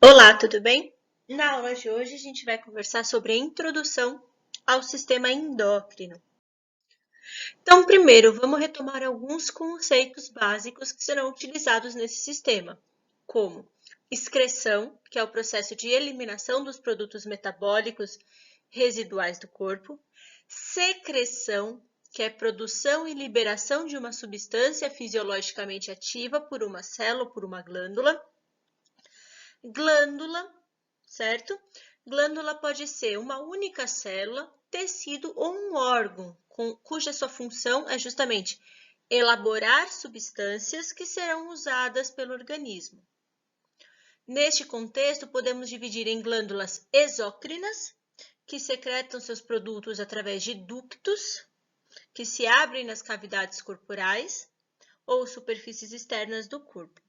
Olá, tudo bem? Na aula de hoje a gente vai conversar sobre a introdução ao sistema endócrino. Então, primeiro, vamos retomar alguns conceitos básicos que serão utilizados nesse sistema, como excreção, que é o processo de eliminação dos produtos metabólicos residuais do corpo, secreção, que é produção e liberação de uma substância fisiologicamente ativa por uma célula ou por uma glândula, glândula, certo? Glândula pode ser uma única célula, tecido ou um órgão, cuja sua função é justamente elaborar substâncias que serão usadas pelo organismo. Neste contexto, podemos dividir em glândulas exócrinas, que secretam seus produtos através de ductos, que se abrem nas cavidades corporais ou superfícies externas do corpo,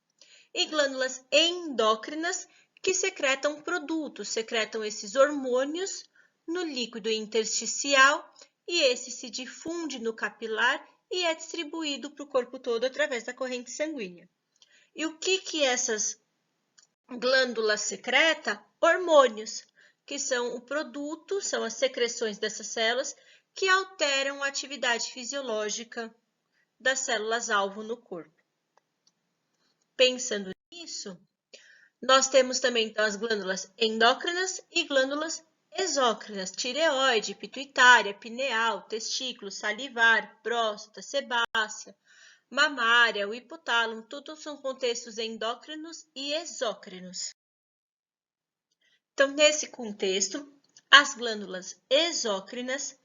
e glândulas endócrinas, que secretam produtos, secretam esses hormônios no líquido intersticial e esse se difunde no capilar e é distribuído para o corpo todo através da corrente sanguínea. E o que essas glândulas secretam? Hormônios, que são o produto, são as secreções dessas células que alteram a atividade fisiológica das células-alvo no corpo. Pensando nisso, nós temos também então, as glândulas endócrinas e glândulas exócrinas, tireoide, pituitária, pineal, testículo, salivar, próstata, sebácea, mamária, o hipotálamo, todos são contextos endócrinos e exócrinos. Então, nesse contexto, as glândulas exócrinas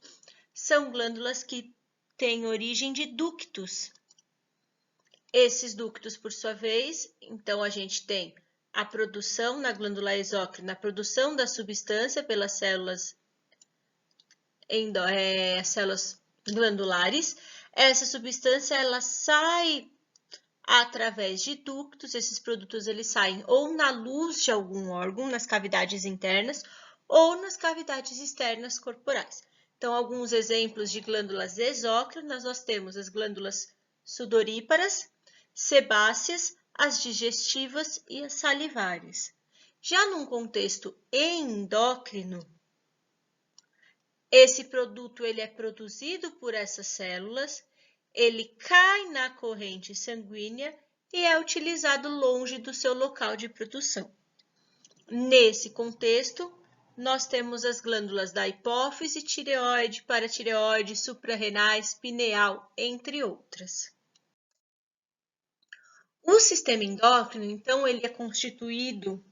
são glândulas que têm origem de ductos. Esses ductos, por sua vez, então a gente tem a produção na glândula exócrina, a produção da substância pelas células glandulares. Essa substância ela sai através de ductos, esses produtos eles saem ou na luz de algum órgão, nas cavidades internas, ou nas cavidades externas corporais. Então, alguns exemplos de glândulas exócrinas, nós temos as glândulas sudoríparas, sebáceas, as digestivas e as salivares. Já num contexto endócrino, esse produto ele é produzido por essas células, ele cai na corrente sanguínea e é utilizado longe do seu local de produção. Nesse contexto, nós temos as glândulas da hipófise, tireoide, paratireoide, suprarrenais, pineal, entre outras. O sistema endócrino, então, ele é constituído,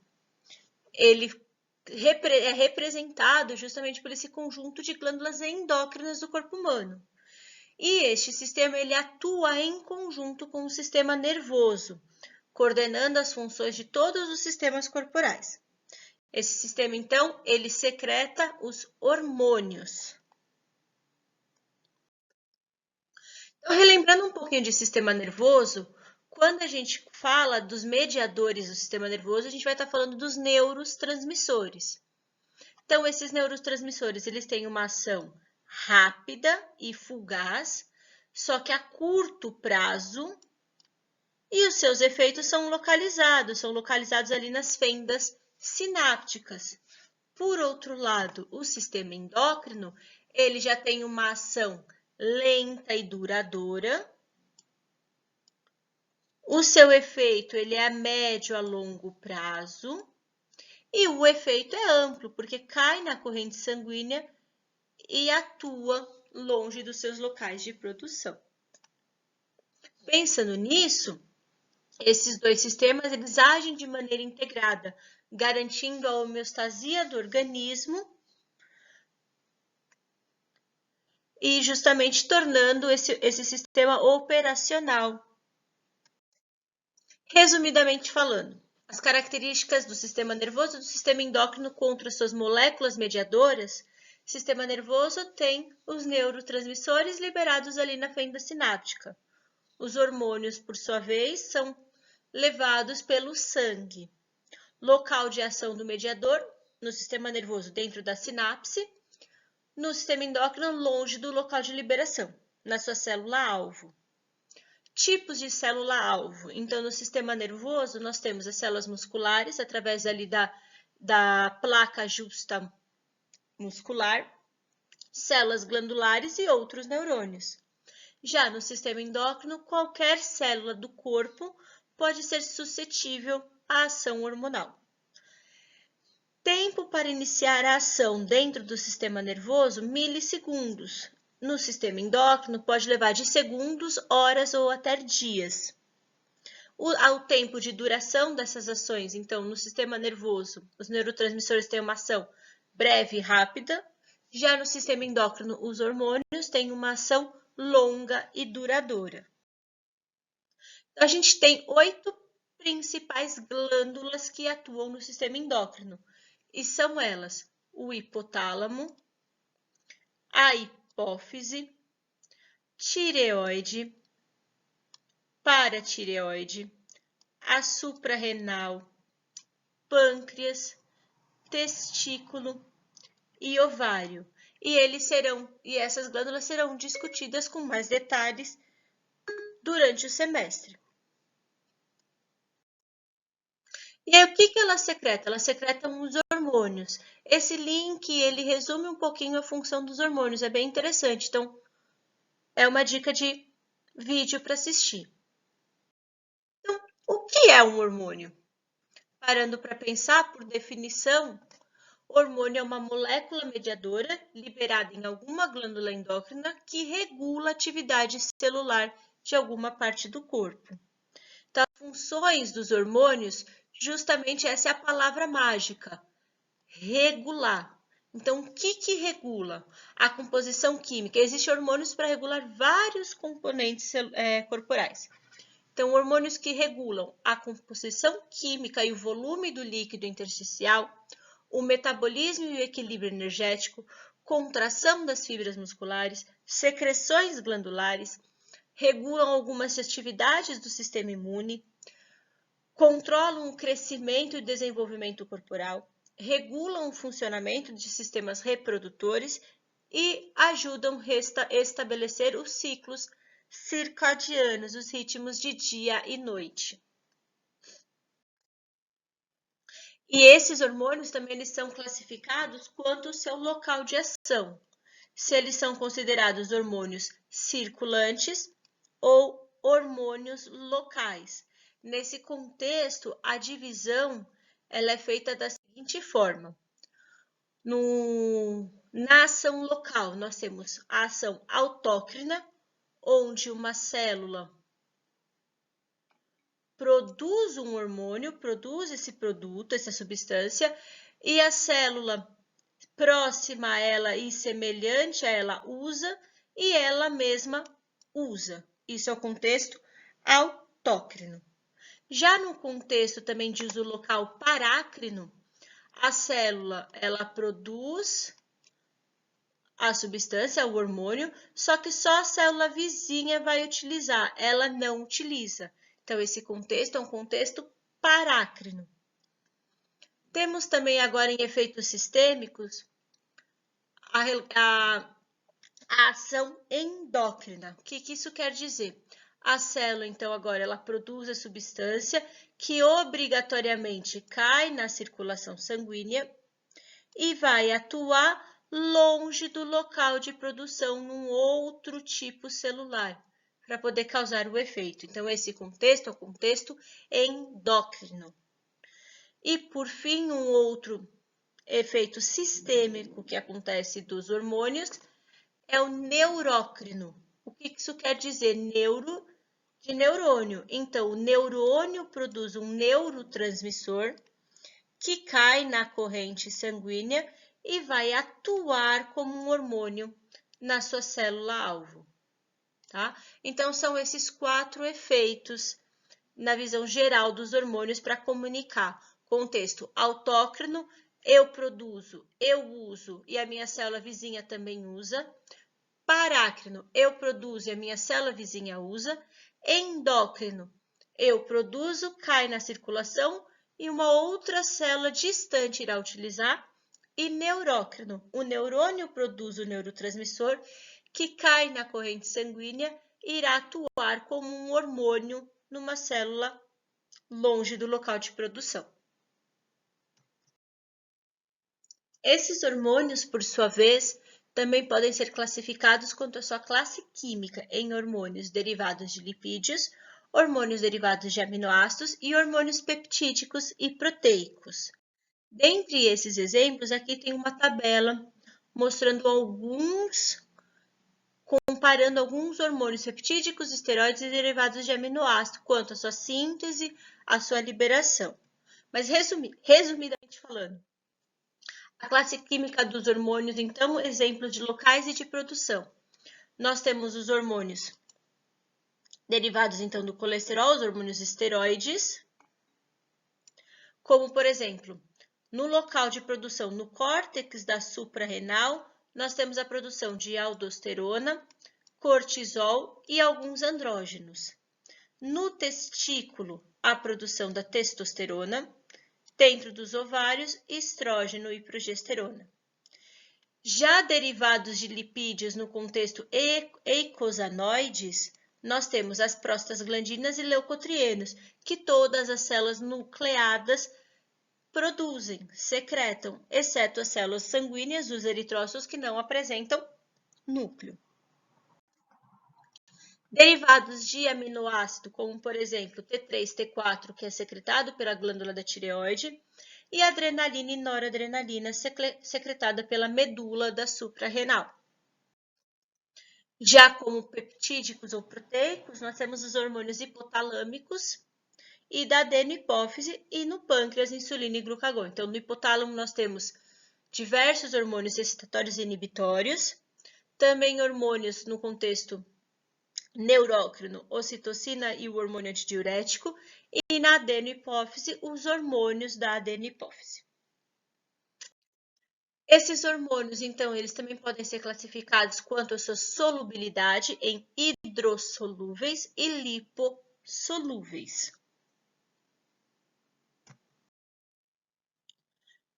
ele é representado justamente por esse conjunto de glândulas endócrinas do corpo humano. E este sistema ele atua em conjunto com o sistema nervoso, coordenando as funções de todos os sistemas corporais. Esse sistema, então, ele secreta os hormônios. Então, relembrando um pouquinho de sistema nervoso, quando a gente fala dos mediadores do sistema nervoso, a gente vai estar falando dos neurotransmissores. Então, esses neurotransmissores, eles têm uma ação rápida e fugaz, só que a curto prazo, e os seus efeitos são localizados ali nas fendas sinápticas. Por outro lado, o sistema endócrino, ele já tem uma ação lenta e duradoura. O seu efeito ele é a médio a longo prazo e o efeito é amplo, porque cai na corrente sanguínea e atua longe dos seus locais de produção. Pensando nisso, esses dois sistemas eles agem de maneira integrada, garantindo a homeostasia do organismo e justamente tornando esse sistema operacional. Resumidamente falando, as características do sistema nervoso e do sistema endócrino contra suas moléculas mediadoras, o sistema nervoso tem os neurotransmissores liberados ali na fenda sináptica. Os hormônios, por sua vez, são levados pelo sangue. Local de ação do mediador no sistema nervoso dentro da sinapse, no sistema endócrino longe do local de liberação, na sua célula-alvo. Tipos de célula-alvo. Então, no sistema nervoso, nós temos as células musculares, através ali da placa justa muscular, células glandulares e outros neurônios. Já no sistema endócrino, qualquer célula do corpo pode ser suscetível à ação hormonal. Tempo para iniciar a ação dentro do sistema nervoso, milissegundos. No sistema endócrino, pode levar de segundos, horas ou até dias. O tempo de duração dessas ações, então, no sistema nervoso, os neurotransmissores têm uma ação breve e rápida. Já no sistema endócrino, os hormônios têm uma ação longa e duradoura. Então, a gente tem 8 principais glândulas que atuam no sistema endócrino. E são elas o hipotálamo, a hipófise, tireoide, paratireoide, a suprarrenal, pâncreas, testículo e ovário. E essas glândulas serão discutidas com mais detalhes durante o semestre. E aí, o que elas secretam? Elas secretam os hormônios. Esse link, ele resume um pouquinho a função dos hormônios, é bem interessante. Então, é uma dica de vídeo para assistir. Então, o que é um hormônio? Parando para pensar, por definição, hormônio é uma molécula mediadora liberada em alguma glândula endócrina que regula a atividade celular de alguma parte do corpo. Então, as funções dos hormônios, justamente essa é a palavra mágica, regular. Então, o que regula? A composição química. Existem hormônios para regular vários componentes corporais. Então, hormônios que regulam a composição química e o volume do líquido intersticial, o metabolismo e o equilíbrio energético, contração das fibras musculares, secreções glandulares, regulam algumas atividades do sistema imune, controlam o crescimento e o desenvolvimento corporal, regulam o funcionamento de sistemas reprodutores e ajudam a estabelecer os ciclos circadianos, os ritmos de dia e noite. E esses hormônios também eles são classificados quanto ao seu local de ação, se eles são considerados hormônios circulantes ou hormônios locais. Nesse contexto, a divisão ela é feita da seguinte forma. Na ação local, nós temos a ação autócrina, onde uma célula produz um hormônio, produz esse produto, essa substância, e a célula próxima a ela e semelhante a ela usa, e ela mesma usa. Isso é o contexto autócrino. Já no contexto também de uso local parácrino, a célula ela produz a substância, o hormônio, só que só a célula vizinha vai utilizar, ela não utiliza. Então, esse contexto é um contexto parácrino. Temos também agora em efeitos sistêmicos a ação endócrina. O que isso quer dizer? A célula, então, agora ela produz a substância que obrigatoriamente cai na circulação sanguínea e vai atuar longe do local de produção num outro tipo celular, para poder causar o efeito. Então, esse contexto é o contexto endócrino. E, por fim, um outro efeito sistêmico que acontece dos hormônios é o neurócrino. O que isso quer dizer? Neuro de neurônio. Então, o neurônio produz um neurotransmissor que cai na corrente sanguínea e vai atuar como um hormônio na sua célula-alvo. Tá? Então, são esses 4 efeitos na visão geral dos hormônios para comunicar. Contexto autócrino, eu produzo, eu uso e a minha célula vizinha também usa. Parácrino, eu produzo e a minha célula vizinha usa. Endócrino, eu produzo, cai na circulação e uma outra célula distante irá utilizar. E neurócrino, o neurônio produz o neurotransmissor que cai na corrente sanguínea irá atuar como um hormônio numa célula longe do local de produção. Esses hormônios, por sua vez, também podem ser classificados quanto à sua classe química em hormônios derivados de lipídios, hormônios derivados de aminoácidos e hormônios peptídicos e proteicos. Dentre esses exemplos, aqui tem uma tabela mostrando comparando alguns hormônios peptídicos, esteroides e derivados de aminoácido, quanto à sua síntese, à sua liberação. Mas, resumidamente falando, a classe química dos hormônios, então, exemplos de locais e de produção. Nós temos os hormônios derivados, então, do colesterol, os hormônios esteroides, como, por exemplo, no local de produção, no córtex da suprarrenal, nós temos a produção de aldosterona, cortisol e alguns andrógenos. No testículo, a produção da testosterona, dentro dos ovários, estrógeno e progesterona. Já derivados de lipídios no contexto eicosanoides, nós temos as prostaglandinas e leucotrienos, que todas as células nucleadas produzem, secretam, exceto as células sanguíneas, os eritrócitos, que não apresentam núcleo. Derivados de aminoácido, como por exemplo T3, T4, que é secretado pela glândula da tireoide, e adrenalina e noradrenalina, secretada pela medula da suprarrenal. Já como peptídicos ou proteicos, nós temos os hormônios hipotalâmicos e da adenohipófise, e no pâncreas, insulina e glucagon. Então, no hipotálamo, nós temos diversos hormônios excitatórios e inibitórios, também hormônios no contexto neurócrino, ocitocina e o hormônio antidiurético, e na adenohipófise, os hormônios da adenohipófise. Esses hormônios, então, eles também podem ser classificados quanto à sua solubilidade em hidrossolúveis e lipossolúveis.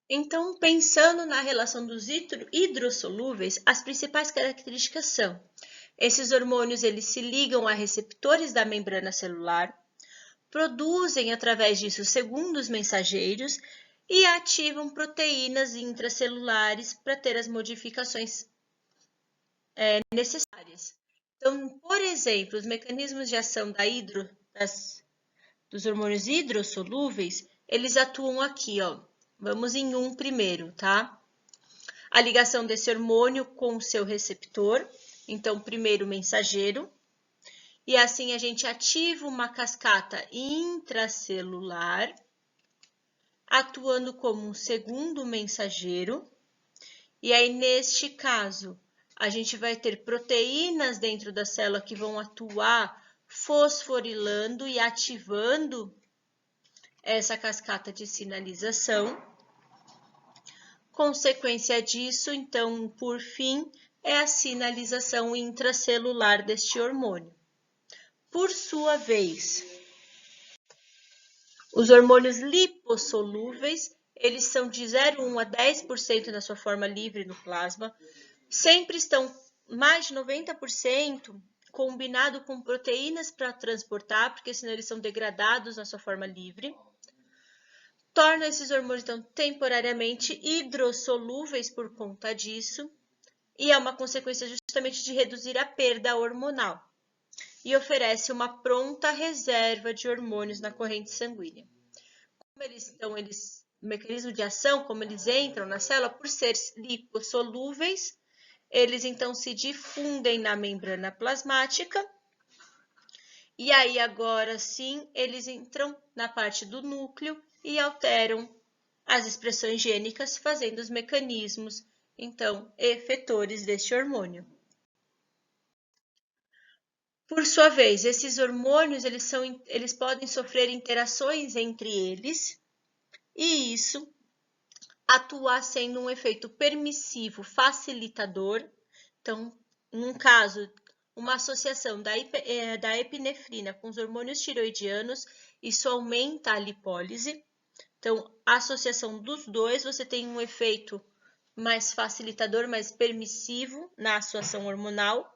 Então, pensando na relação dos hidrossolúveis, as principais características são: esses hormônios eles se ligam a receptores da membrana celular, produzem através disso segundos mensageiros e ativam proteínas intracelulares para ter as modificações necessárias. Então, por exemplo, os mecanismos de ação dos hormônios hidrossolúveis, eles atuam aqui, ó. Vamos em um primeiro, tá? A ligação desse hormônio com o seu receptor, então, primeiro mensageiro, e assim a gente ativa uma cascata intracelular, atuando como um segundo mensageiro, e aí, neste caso, a gente vai ter proteínas dentro da célula que vão atuar fosforilando e ativando essa cascata de sinalização. Consequência disso, então, por fim, é a sinalização intracelular deste hormônio. Por sua vez, os hormônios lipossolúveis, eles são de 0,1 a 10% na sua forma livre no plasma, sempre estão mais de 90% combinado com proteínas para transportar, porque senão eles são degradados na sua forma livre. Torna esses hormônios, então, temporariamente hidrossolúveis por conta disso, e é uma consequência justamente de reduzir a perda hormonal, e oferece uma pronta reserva de hormônios na corrente sanguínea. Como o mecanismo de ação, como eles entram na célula, por serem lipossolúveis, eles então se difundem na membrana plasmática, e aí agora sim eles entram na parte do núcleo e alteram as expressões gênicas, fazendo os mecanismos, então, efetores deste hormônio. Por sua vez, esses hormônios eles podem sofrer interações entre eles, e isso atua sendo um efeito permissivo facilitador. Então, num caso, uma associação da epinefrina com os hormônios tiroidianos, isso aumenta a lipólise. Então, a associação dos dois, você tem um efeito mais facilitador, mais permissivo na sua ação hormonal.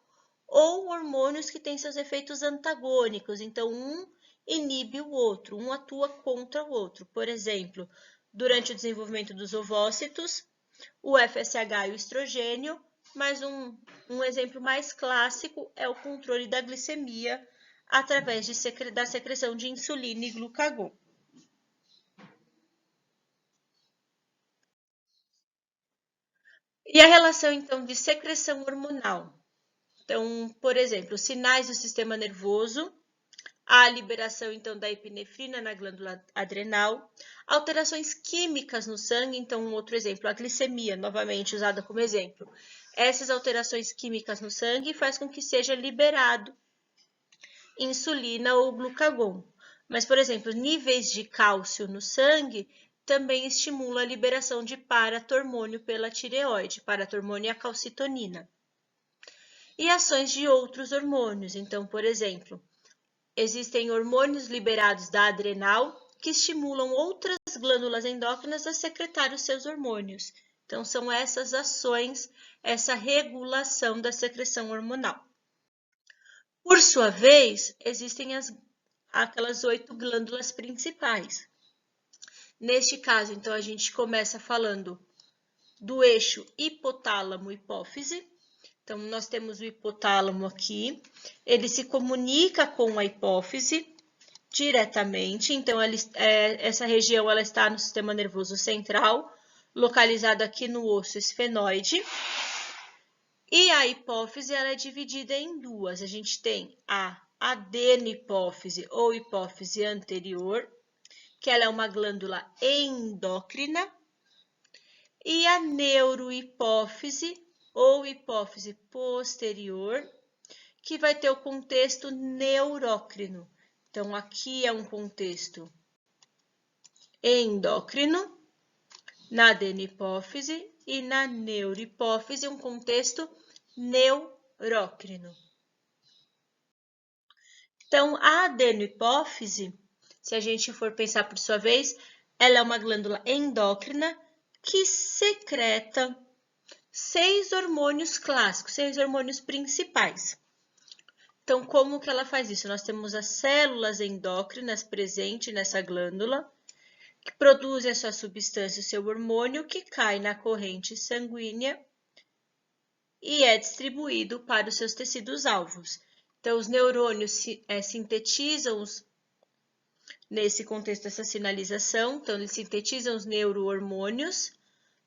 ou hormônios que têm seus efeitos antagônicos, então um inibe o outro, um atua contra o outro. Por exemplo, durante o desenvolvimento dos ovócitos, o FSH e o estrogênio, mas um exemplo mais clássico é o controle da glicemia através da secreção de insulina e glucagon. E a relação, então, de secreção hormonal? Então, por exemplo, sinais do sistema nervoso, a liberação, então, da epinefrina na glândula adrenal, alterações químicas no sangue, então, um outro exemplo, a glicemia, novamente usada como exemplo. Essas alterações químicas no sangue faz com que seja liberado insulina ou glucagon. Mas, por exemplo, níveis de cálcio no sangue também estimula a liberação de paratormônio pela tireoide, paratormônio e a calcitonina. E ações de outros hormônios. Então, por exemplo, existem hormônios liberados da adrenal que estimulam outras glândulas endócrinas a secretar os seus hormônios. Então, são essas ações, essa regulação da secreção hormonal. Por sua vez, existem aquelas 8 glândulas principais. Neste caso, então, a gente começa falando do eixo hipotálamo-hipófise. Então, nós temos o hipotálamo aqui, ele se comunica com a hipófise diretamente. Então, essa região ela está no sistema nervoso central, localizado aqui no osso esfenoide. E a hipófise ela é dividida em duas. A gente tem a adenohipófise ou hipófise anterior, que ela é uma glândula endócrina, e a neurohipófise ou hipófise posterior, que vai ter o contexto neurócrino. Então, aqui é um contexto endócrino, na adenihipófise, e na neurohipófise, um contexto neurócrino. Então, a adenohipófise, se a gente for pensar por sua vez, ela é uma glândula endócrina que secreta 6 hormônios clássicos, 6 hormônios principais. Então, como que ela faz isso? Nós temos as células endócrinas presentes nessa glândula, que produzem a sua substância, o seu hormônio, que cai na corrente sanguínea e é distribuído para os seus tecidos alvos. Então, os neurônios sintetizam nesse contexto dessa sinalização, então eles sintetizam os neurohormônios,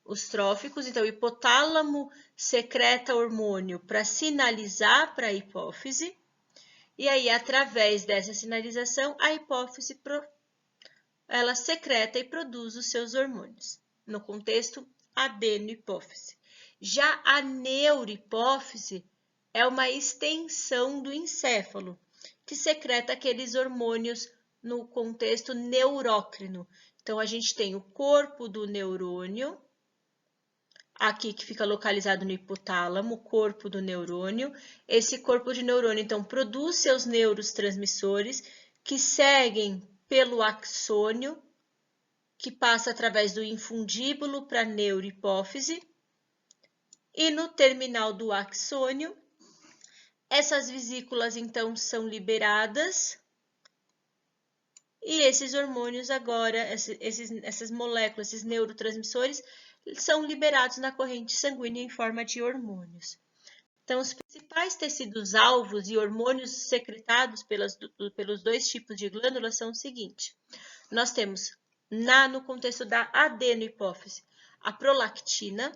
os tróficos. Então, o hipotálamo secreta hormônio para sinalizar para a hipófise, e aí, através dessa sinalização, a hipófise ela secreta e produz os seus hormônios, no contexto adenohipófise. Já a neurohipófise é uma extensão do encéfalo, que secreta aqueles hormônios no contexto neurócrino. Então, a gente tem o corpo do neurônio, aqui que fica localizado no hipotálamo, o corpo do neurônio. Esse corpo de neurônio, então, produz seus neurotransmissores que seguem pelo axônio, que passa através do infundíbulo para a neurohipófise. E no terminal do axônio, essas vesículas, então, são liberadas. E esses hormônios agora, essas moléculas, esses neurotransmissores, são liberados na corrente sanguínea em forma de hormônios. Então, os principais tecidos alvos e hormônios secretados pelos 2 tipos de glândulas são o seguinte. Nós temos, no contexto da adenohipófise, a prolactina,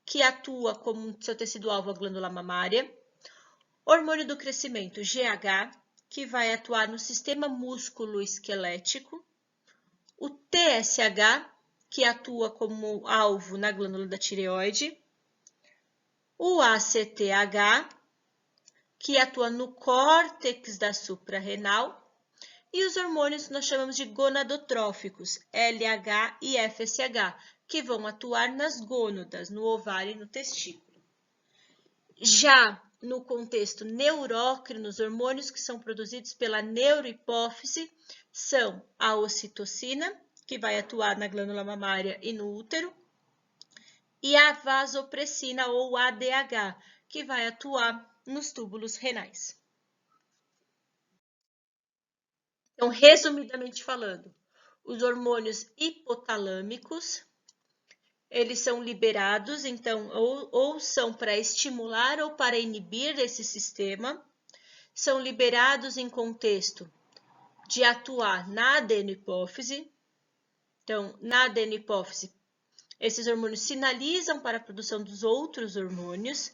que atua como seu tecido alvo a glândula mamária. Hormônio do crescimento, GH, que vai atuar no sistema músculo-esquelético. O TSH, que atua como alvo na glândula da tireoide. O ACTH, que atua no córtex da suprarrenal. E os hormônios que nós chamamos de gonadotróficos, LH e FSH, que vão atuar nas gônadas, no ovário e no testículo. Já no contexto neurócrino, os hormônios que são produzidos pela neurohipófise são a ocitocina, que vai atuar na glândula mamária e no útero, e a vasopressina ou ADH, que vai atuar nos túbulos renais. Então, resumidamente falando, os hormônios hipotalâmicos, eles são liberados, então, ou são para estimular ou para inibir esse sistema, são liberados em contexto de atuar na adenohipófise. Então, na adenohipófise, esses hormônios sinalizam para a produção dos outros hormônios.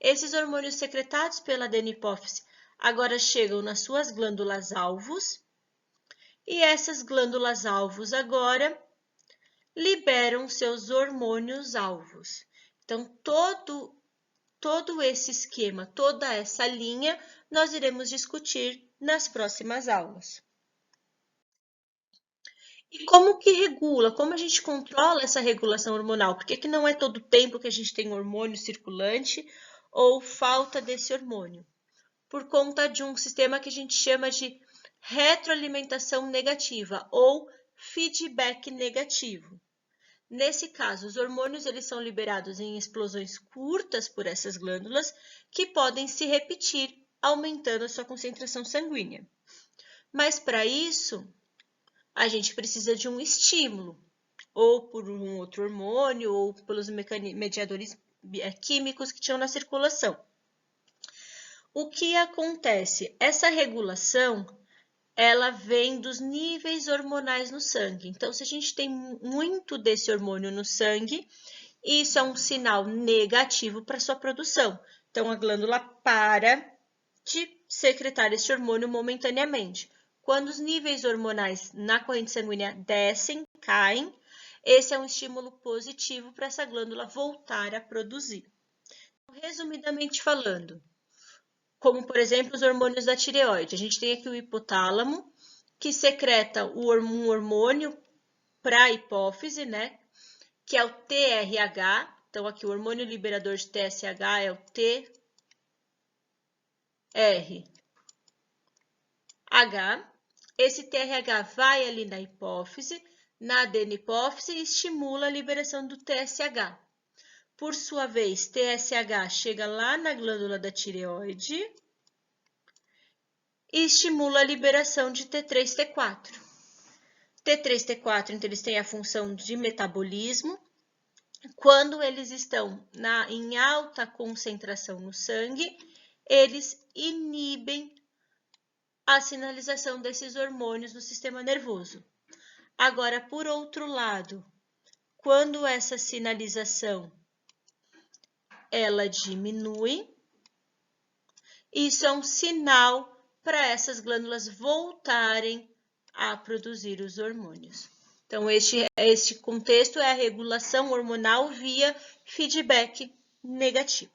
Esses hormônios secretados pela adenohipófise agora chegam nas suas glândulas alvos, e essas glândulas alvos agora liberam seus hormônios alvos. Então, todo esse esquema, toda essa linha, nós iremos discutir nas próximas aulas. E como que regula? Como a gente controla essa regulação hormonal? Por que não é todo tempo que a gente tem hormônio circulante ou falta desse hormônio? Por conta de um sistema que a gente chama de retroalimentação negativa ou feedback negativo. Nesse caso, os hormônios eles são liberados em explosões curtas por essas glândulas que podem se repetir, aumentando a sua concentração sanguínea. Mas para isso, a gente precisa de um estímulo, ou por um outro hormônio, ou pelos mediadores químicos que tinham na circulação. O que acontece? Essa regulação, ela vem dos níveis hormonais no sangue. Então, se a gente tem muito desse hormônio no sangue, isso é um sinal negativo para sua produção. Então, a glândula para de secretar esse hormônio momentaneamente. Quando os níveis hormonais na corrente sanguínea descem, caem, esse é um estímulo positivo para essa glândula voltar a produzir. Resumidamente falando, como por exemplo os hormônios da tireoide, a gente tem aqui o hipotálamo, que secreta um hormônio para a hipófise, né? Que é o TRH. Então, aqui o hormônio liberador de TSH é o TRH. Esse TRH vai ali na hipófise, na adenihipófise e estimula a liberação do TSH. Por sua vez, TSH chega lá na glândula da tireoide e estimula a liberação de T3, T4. T3, T4, então, eles têm a função de metabolismo. Quando eles estão em alta concentração no sangue, eles inibem a sinalização desses hormônios no sistema nervoso. Agora, por outro lado, quando essa sinalização ela diminui, isso é um sinal para essas glândulas voltarem a produzir os hormônios. Então, este contexto é a regulação hormonal via feedback negativo.